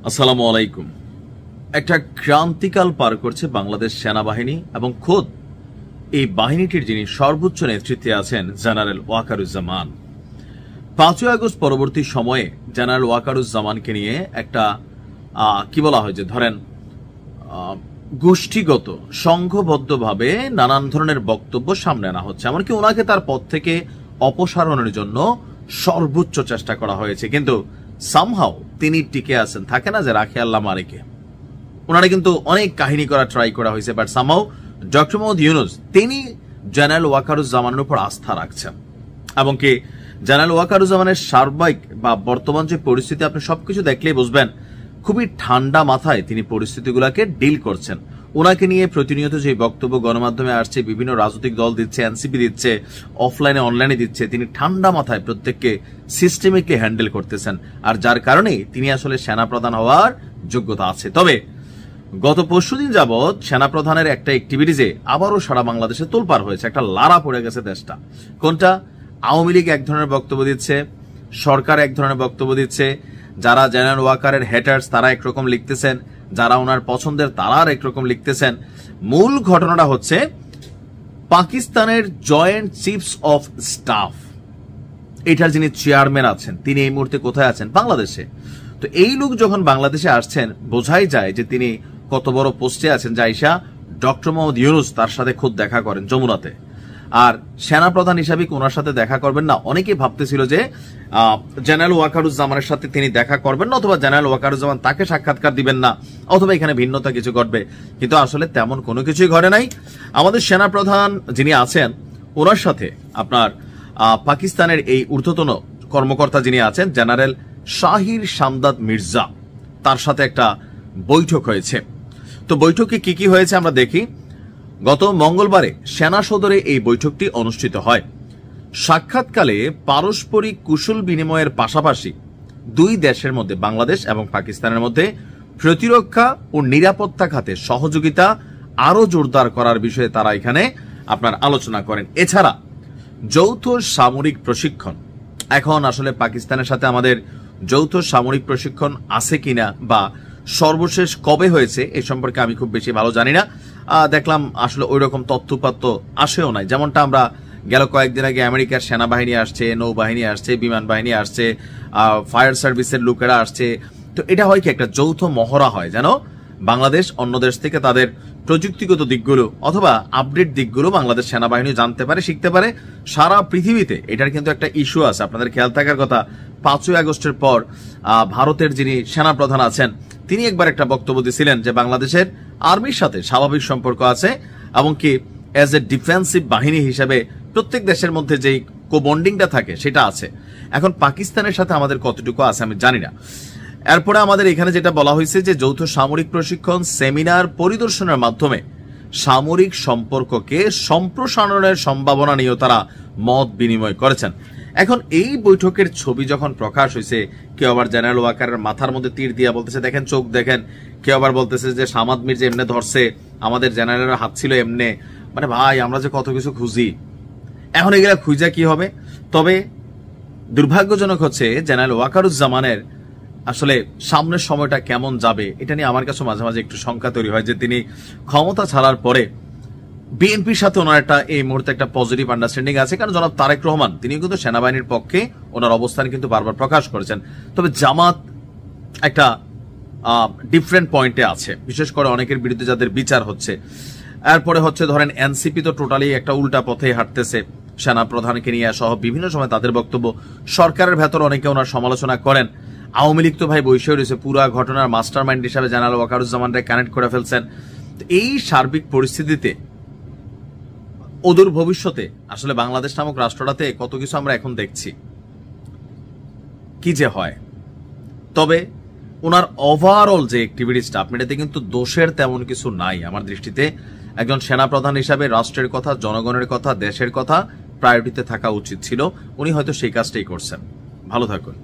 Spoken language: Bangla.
আসসালামু আলাইকুম। একটা ক্রান্তিকাল পার করছে বাংলাদেশ সেনাবাহিনী এবং খোদ এই বাহিনীটির যিনি সর্বোচ্চ নেতৃত্বে আছেন জেনারেল ওয়াকারুজ্জামান। 5ই আগস্ট পরবর্তী সময়ে জেনারেল ওয়াকারুজ্জামানকে নিয়ে একটা কি বলা হয় যে ধরেন গোষ্ঠীগত সংঘবদ্ধভাবে নানান ধরনের বক্তব্য সামনে আনা হচ্ছে, এমনকি ওনাকে তার পদ থেকে অপসারণের জন্য সর্বোচ্চ চেষ্টা করা হয়েছে, কিন্তু সামহাও তিনি টিকে আছেন। থাকে না যে রাখে আল্লাহ মালিকে, ওনারা কিন্তু অনেক কাহিনী করা ট্রাই করা হয়েছে, but somehow doctor Mohammad Yunus তিনি জেনারেল ওয়াকারুজ্জামানের উপর আস্থা রাখছেন এবং কি জেনারেল ওয়াকারুজ্জামানের সার্বিক বা বর্তমান যে পরিস্থিতি আপনি সবকিছু দেখলেই বুঝবেন খুবই ঠান্ডা মাথায় তিনি পরিস্থিতিগুলোকে ডিল করছেন। ওনাকে নিয়ে প্রতিনিয়ত যে বক্তব্য গণমাধ্যমে আসছে, বিভিন্ন রাজনৈতিক দল দিচ্ছে, এনসিপি দিচ্ছে, অফলাইনে অনলাইনে দিচ্ছে, তিনি ঠান্ডা মাথায় প্রত্যেককে সিস্টেমিকলি হ্যান্ডেল করতেছেন, আর যার কারণে তিনি আসলে সেনাপ্রধান হওয়ার যোগ্যতা আছে। তবে গত পরশুদিন যাবৎ সেনাপ্রধানের একটা অ্যাক্টিভিটিজে আবারও সারা বাংলাদেশে তোলপাড় হয়েছে, একটা লাড়া পড়ে গেছে দেশটা। কোনটা? আওয়ামী লীগ এক ধরনের বক্তব্য দিচ্ছে, সরকার এক ধরনের বক্তব্য দিচ্ছে, যারা জেনারেল ওয়াকারের হেটার্স তারা একরকম লিখতেছেন, যারা ওনার পছন্দের তারা আর একরকম লিখতেছেন। মূল ঘটনাটা হচ্ছে পাকিস্তানের জয়েন্ট চিফস অফ স্টাফ, এটার যিনি চেয়ারম্যান আছেন তিনি এই মুহূর্তে কোথায় আছেন? বাংলাদেশে। তো এই লোক যখন বাংলাদেশে আসছেন বোঝাই যায় যে তিনি কত বড় পোস্টে আছেন। জাইসা ডক্টর মোহাম্মদ ইউনূস তার সাথে খুদ দেখা করেন যমুনাতে, আর সেনাপ্রধান হিসাবে ওনার সাথে দেখা করবেন না। অনেকেই ভাবতেছিল যে জেনারেল ওয়াকারুজ্জামানের সাথে তিনি দেখা করবেন না, অথবা জেনারেল ওয়াকারুজ্জামান তাকে সাক্ষাৎকার দিবেন না, অথবা এখানে ভিন্নতা কিছু ঘটবে, কিন্তু আসলে তেমন কোনো কিছুই ঘটে নাই। আমাদের সেনাপ্রধান যিনি আছেন ওনার সাথে আপনার পাকিস্তানের এই ঊর্ধ্বতন কর্মকর্তা যিনি আছেন জেনারেল শাহির শামদাদ মির্জা, তার সাথে একটা বৈঠক হয়েছে। তো বৈঠকে কি কি হয়েছে আমরা দেখি। গত মঙ্গলবারে সেনা সদরে এই বৈঠকটি অনুষ্ঠিত হয়। সাক্ষাৎকালে পারস্পরিক কুশল বিনিময়ের পাশাপাশি দুই দেশের মধ্যে বাংলাদেশ এবং পাকিস্তানের মধ্যে প্রতিরক্ষা ও নিরাপত্তা খাতে সহযোগিতা আরো জোরদার করার বিষয়ে তারা এখানে আপনার আলোচনা করেন। এছাড়া যৌথ সামরিক প্রশিক্ষণ, এখন আসলে পাকিস্তানের সাথে আমাদের যৌথ সামরিক প্রশিক্ষণ আছে কিনা বা সর্বশেষ কবে হয়েছে এ সম্পর্কে আমি খুব বেশি ভালো জানি না। দেখলাম আসলে ওই রকম তথ্যপাত্র আসেও নাই। যেমনটা আমরা গেল কয়েকদিন আগে আমেরিকার সেনাবাহিনী আসছে, নৌবাহিনী আসছে, বিমান বাহিনী আসছে, ফায়ার সার্ভিসের লোকেরা আসছে। তো এটা হয় কি একটা যৌথ মহড়া হয়, যেন বাংলাদেশ অন্য দেশ থেকে তাদের প্রযুক্তিগত দিকগুলো অথবা আপডেট দিকগুলো বাংলাদেশ সেনাবাহিনী জানতে পারে, শিখতে পারে। সারা পৃথিবীতে এটার কিন্তু একটা ইস্যু আছে, আপনাদের খেয়াল থাকার কথা। 5ই আগস্টের পর ভারতের যিনি সেনাপ্রধান আছেন তিনি একবার একটা বক্তব্য দিয়েছিলেন যে বাংলাদেশের আর্মির সাথে স্বাভাবিক সম্পর্ক আছে এবং কি অ্যাজ এ ডিফেন্সিভ বাহিনী হিসেবে প্রত্যেক দেশের মধ্যে যেই কোবন্ডিংটা থাকে সেটা আছে। এখন পাকিস্তানের সাথে আমাদের কতটুকু আছে আমি জানি না। এরপরে আমাদের এখানে যেটা বলা হয়েছে যে যৌথ সামরিক প্রশিক্ষণ সেমিনার পরিদর্শনের মাধ্যমে সামরিক সম্পর্ককে সম্প্রসারণের সম্ভাবনা নিয়েও তারা মত বিনিময় করেছেন। এখন এই বৈঠকের ছবি যখন প্রকাশ হয়েছে, কেউ আবার জেনারেল ওয়াকারের মাথার মধ্যে তীর দিয়া বলতেছে দেখেন চোখ দেখেন, কেউ আবার বলতেছে যে সামাদ মির্জা এমনে ধরছে, আমাদের জেনারেলের হাত ছিল এমনে। মানে ভাই আমরা যে কত কিছু খুঁজি, এখন এগুলা খুঁজা কি হবে? তবে দুর্ভাগ্যজনক হচ্ছে জেনারেল ওয়াকারুজ্জামানের আসলে সামনের সময়টা কেমন যাবে এটা নিয়ে আমার কাছে মাঝে মাঝে একটু শঙ্কা তৈরি হয় যে তিনি ক্ষমতা ছাড়ার পরে বিএনপির সাথে ওনার একটা এই মুহূর্তে একটা পজিটিভ আন্ডারস্ট্যান্ডিং আছে, কারণ জনাব তারেক রহমান তিনি কিন্তু সেনাবাহিনীর পক্ষে ওনার অবস্থান কিন্তু বারবার প্রকাশ করেছেন। তবে জামাত একটা ডিফারেন্ট পয়েন্টে আছে, বিশেষ করে অনেকের বিরুদ্ধে যাদের বিচার হচ্ছে। এরপরে হচ্ছে ধরেন এনসিপি তো টোটালি একটা উল্টা পথে হাঁটতেছে সেনা প্রধানকে নিয়ে সহ বিভিন্ন সময় তাদের বক্তব্য। সরকারের ভেতর অনেকে ওনার সমালোচনা করেন। আওয়ামী লীগ তো ভাই বৈশে রয়েছে, পুরা ঘটনার মাস্টার মাইন্ড হিসাবে জেনারেল ওয়াকারুজ্জামানকে কানেক্ট করে ফেলছেন। এই সার্বিক পরিস্থিতিতে অদূর ভবিষ্যতে আসলে বাংলাদেশ নামক রাষ্ট্রটাতে কত কিছু আমরা এখন দেখছি, কি যে হয়। তবে ওনার ওভারঅল যে অ্যাক্টিভিটিসটা আপনি এটাতে কিন্তু দোষের তেমন কিছু নাই আমার দৃষ্টিতে। একজন সেনাপ্রধান হিসাবে রাষ্ট্রের কথা, জনগণের কথা, দেশের কথা প্রায়োরিটিতে থাকা উচিত ছিল। উনি হয়তো সেই কাজটাই করছেন। ভালো থাকুন।